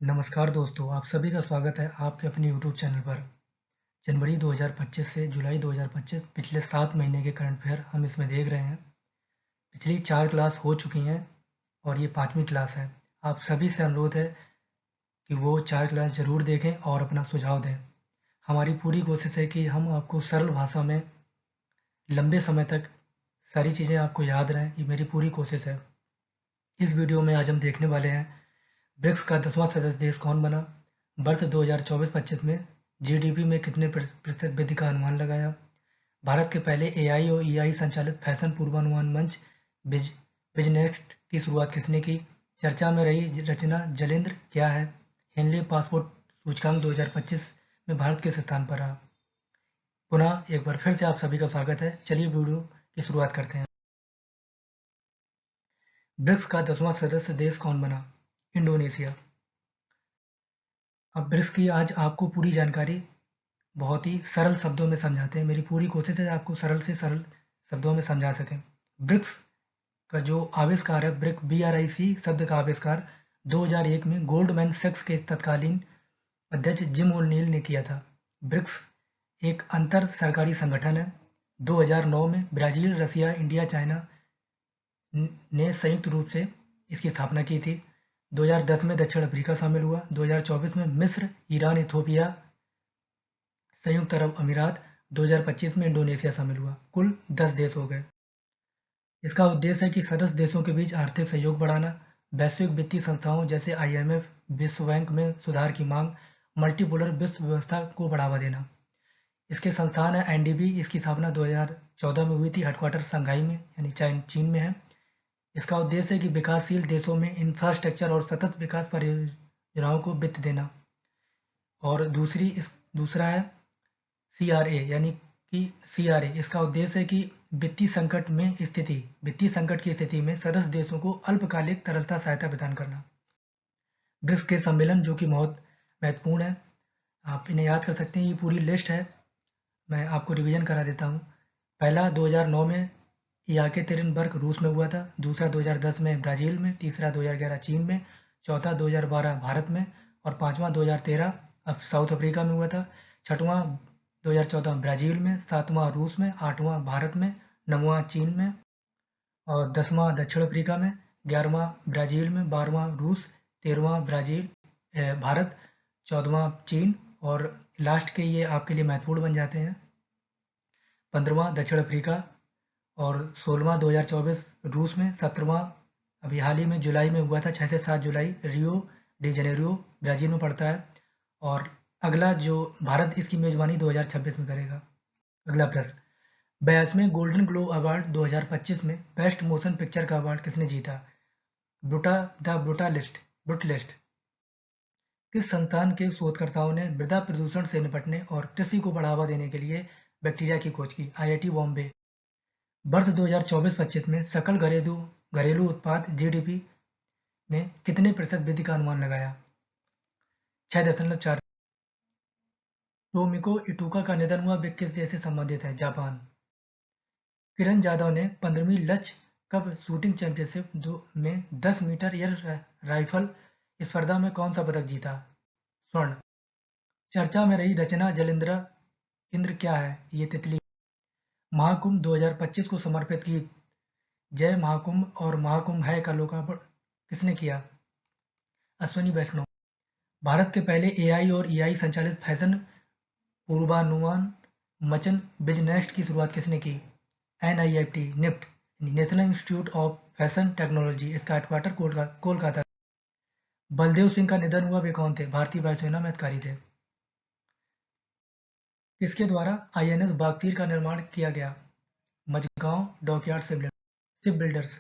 नमस्कार दोस्तों, आप सभी का स्वागत है आपके अपने यूट्यूब चैनल पर। जनवरी 2025 से जुलाई 2025 पिछले 7 महीने के करंट अफेयर हम इसमें देख रहे हैं। पिछली 4 क्लास हो चुकी हैं और ये 5वीं क्लास है। आप सभी से अनुरोध है कि वो 4 क्लास ज़रूर देखें और अपना सुझाव दें। हमारी पूरी कोशिश है कि हम आपको सरल भाषा में लंबे समय तक सारी चीज़ें आपको याद रहें, ये मेरी पूरी कोशिश है। इस वीडियो में आज हम देखने वाले हैं ब्रिक्स का 10वां सदस्य देश कौन बना, वर्ष 2024-25 में जीडीपी में कितने प्रतिशत वृद्धि का अनुमान लगाया, भारत के पहले एआई और ईआई संचालित फैशन पूर्वानुमान मंच बिजनेक्ट की शुरुआत किसने की, चर्चा में रही रचना जलेंद्र क्या है, हेनले पासपोर्ट सूचकांक 2025 में भारत किस स्थान पर रहा। पुनः एक बार फिर से आप सभी का स्वागत है। चलिए वीडियो की शुरुआत करते हैं। ब्रिक्स का 10वां सदस्य देश कौन बना, इंडोनेशिया। अब ब्रिक्स की आज आपको पूरी जानकारी बहुत ही सरल शब्दों में समझाते हैं। मेरी पूरी कोशिश है आपको सरल से सरल शब्दों में समझा सकें। ब्रिक्स का जो आविष्कार है, BRIC शब्द का आविष्कार 2001 में गोल्डमैन सैक्स के तत्कालीन अध्यक्ष जिम ओ'नील ने किया था। ब्रिक्स एक अंतर सरकारी संगठन है। 2009 में ब्राजील, रसिया, इंडिया, चाइना ने संयुक्त रूप से इसकी स्थापना की थी। 2010 में दक्षिण अफ्रीका शामिल हुआ। 2024 में मिस्र, ईरान, इथोपिया, संयुक्त अरब अमीरात, 2025 में इंडोनेशिया शामिल हुआ। कुल 10 देश हो गए। इसका उद्देश्य है कि सदस्य देशों के बीच आर्थिक सहयोग बढ़ाना, वैश्विक वित्तीय संस्थाओं जैसे IMF, विश्व बैंक में सुधार की मांग, मल्टीपोलर विश्व व्यवस्था को बढ़ावा देना। इसके संस्थान है NDB। इसकी स्थापना 2014 में हुई थी। हेडक्वार्टर शंघाई में यानी चीन में है। इसका उद्देश्य है कि विकासशील देशों में इंफ्रास्ट्रक्चर और सतत विकास परियोजनाओं को वित्त देना। और दूसरा है CRA यानी कि CRA। इसका उद्देश्य है कि वित्तीय संकट की स्थिति में सदस्य देशों को अल्पकालिक तरलता सहायता प्रदान करना। ब्रिक्स के सम्मेलन जो कि बहुत महत्वपूर्ण है, आप इन्हें याद कर सकते हैं। ये पूरी लिस्ट है, मैं आपको रिवीजन करा देता हूँ। पहला 2009 में याकेतेरिनबर्ग रूस में हुआ था। दूसरा 2010 में ब्राज़ील में। तीसरा 2011 चीन में। चौथा 2012 भारत में। और पाँचवा 2013 साउथ अफ्रीका में हुआ था। छठवां 2014 ब्राज़ील में। सातवां रूस में। आठवां भारत में। नौवां चीन में। और 10वां दक्षिण अफ्रीका में। 11वां ब्राज़ील में। 12वां रूस। 13वां भारत। 14वां चीन। और लास्ट के ये आपके लिए महत्वपूर्ण बन जाते हैं। 15वां दक्षिण अफ्रीका और 16वां 2024 रूस में। 17वां अभी हाल ही में जुलाई में हुआ था, 6 से 7 जुलाई, रियो डी जनेरियो ब्राज़ील में पड़ता है। और अगला जो भारत इसकी मेज़बानी 2026 में करेगा। अगला प्रश्न, 82वें गोल्डन ग्लोब अवार्ड 2025 में बेस्ट मोशन पिक्चर का अवार्ड किसने जीता। ब्रुटलिस्ट। किस संस्थान के शोधकर्ताओं ने मृदा प्रदूषण से निपटने और कृषि को बढ़ावा देने के लिए बैक्टीरिया की खोज की। IIT बॉम्बे। वर्ष 2024-25 में सकल घरेलू उत्पाद GDP में कितने प्रतिशत वृद्धि का अनुमान लगाया। 6.4। टोमिको इटूका का निधन हुआ वे किस देश से संबंधित है। जापान। किरण जाधव ने 15वीं लक्ष्य कप शूटिंग चैंपियनशिप में 10 मीटर एयर राइफल स्पर्धा में कौन सा पदक जीता। स्वर्ण। चर्चा में रही रचना जलेंद्र इंद्र क्या है। ये तितली। महाकुंभ 2025 को समर्पित गीत जय महाकुंभ और महाकुंभ है का लोकार्पण किसने किया। अश्विनी वैष्णव। भारत के पहले AI और EI संचालित फैशन पूर्वानुमान मचन बिजनेक्ट की शुरुआत किसने की। NIFT national institute of fashion technology. इसका हेडक्वार्टर कोलकाता। बलदेव सिंह का निधन हुआ वे कौन थे। भारतीय वायुसेना में अधिकारी थे। किसके द्वारा INS बागतीर का निर्माण किया गया। Mazagon dockyard ship builders.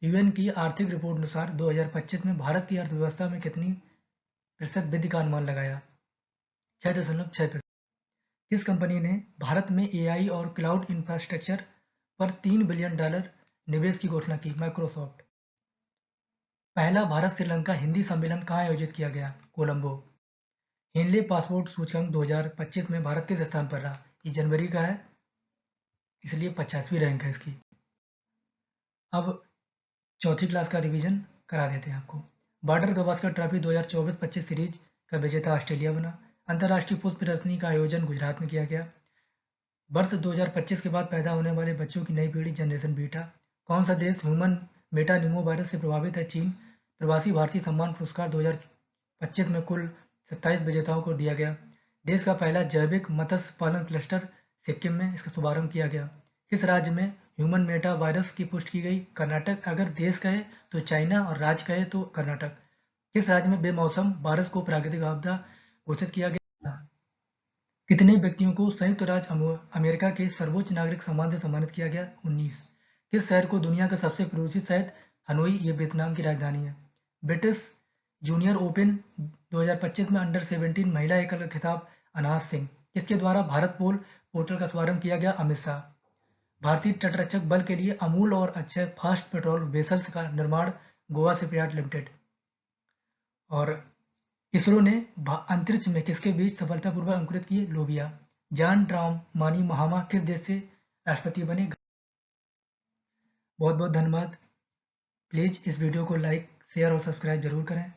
UN की आर्थिक रिपोर्ट अनुसार 2025 में भारत की अर्थव्यवस्था में कितनी प्रतिशत वृद्धि का अनुमान लगाया। 6.6%। किस कंपनी ने भारत में AI और क्लाउड इंफ्रास्ट्रक्चर पर $3 बिलियन निवेश की घोषणा की। माइक्रोसॉफ्ट। पहला भारत श्रीलंका हिंदी सम्मेलन कहाँ आयोजित किया गया। कोलंबो। हेनले पासपोर्ट सूचकांक 2025 में भारत किस स्थान पर रहा। ये जनवरी का है, इसलिए 50वीं रैंक है इसकी। अब चौथी क्लास का रिवीजन करा देते हैं आपको। बॉर्डर गवास्कर ट्रॉफी 2024-25 सीरीज का विजेता ऑस्ट्रेलिया बना। अंतर्राष्ट्रीय पुष्प प्रदर्शनी का आयोजन गुजरात में किया गया। वर्ष 2025 के बाद पैदा होने वाले बच्चों की नई पीढ़ी जनरेशन बीटा। कौन सा देश ह्यूमन मेटानिमो वायरस से प्रभावित है? चीन। प्रवासी भारतीय सम्मान पुरस्कार 2025 में कुल 27 विजेताओं को दिया गया। देश का पहला जैविक मत्स्य पालन क्लस्टर सिक्किम में इसका शुभारंभ किया गया। किस राज्य में ह्यूमन मेटा वायरस की पुष्टि की गई? कर्नाटक। अगर देश कहे तो चाइना और राज्य कहे तो कर्नाटक। किस राज्य में बेमौसम बारिश को प्राकृतिक आपदा घोषित किया गया? कितने व्यक्तियों को संयुक्त राज्य अमेरिका के सर्वोच्च नागरिक सम्मान से सम्मानित किया गया? 19। किस शहर को दुनिया का सबसे प्रदूषित शहर? हनोई, ये वियतनाम की राजधानी है। ब्रिटिश जूनियर ओपन 2025 में अंडर 17 महिला एकल का खिताब अनाज सिंह। किसके द्वारा भारत पोल पोर्टल का शुभारंभ किया गया? अमित शाह। भारतीय तटरक्षक बल के लिए अमूल और अक्षय फास्ट पेट्रोल वेसल्स का निर्माण गोवा शिपयार्ड लिमिटेड। और इसरो ने अंतरिक्ष में किसके बीज सफलतापूर्वक अंकुरित किए? लोबिया। जॉन ड्रामानी महामा किस देश से राष्ट्रपति बने? बहुत बहुत धन्यवाद। प्लीज इस वीडियो को लाइक, शेयर और सब्सक्राइब जरूर करें।